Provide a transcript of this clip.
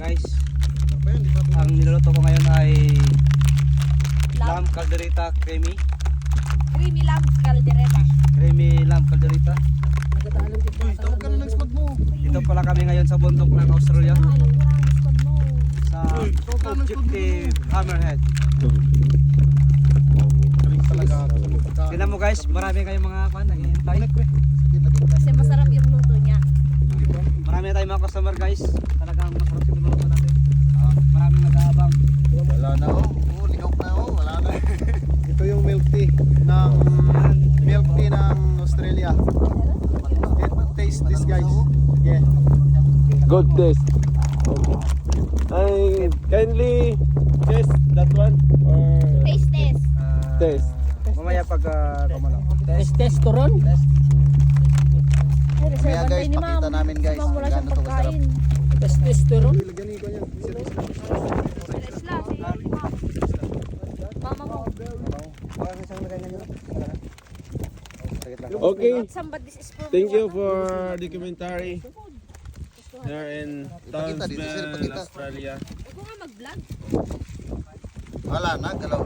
Guys, ang niluluto ko ngayon ay lamb caldereta creamy. Creamy lamb caldereta. Creamy lamb caldereta. Tawag ka na ng squad mo. Ito pala kami ngayon sa bundok ng Australia. Alam ko na ang squad mo. Sa Objective Hammerhead. Galing talaga. Tignan mo guys, marami kayong mga fan naghihintay. Kasi masarap yung luto niya. Marami na tayong mga customer guys. Talagang masarap yung luto natin. Maraming nag-aabang. Wala na oh. Ligaw na oh. Wala na. Ito yung milk tea ng Australia. Taste this guys. Yeah. Good taste. Okay. I kindly taste that one or Taste test. taste. Mamaya pag kumalaw. Testosterone. Ay, reserve Kaya guys, ni ma'am. pakita namin guys. Si ma'am wala siyang Gaano to kasarap. pagkain. Testosterone. Isla, si mama mo. Okay. Somebody is for Thank you for the commentary here in Ipakita dito, sir, Townsville, ipakita. Australia. Ikaw nga mag-vlog. Wala na. Galaw.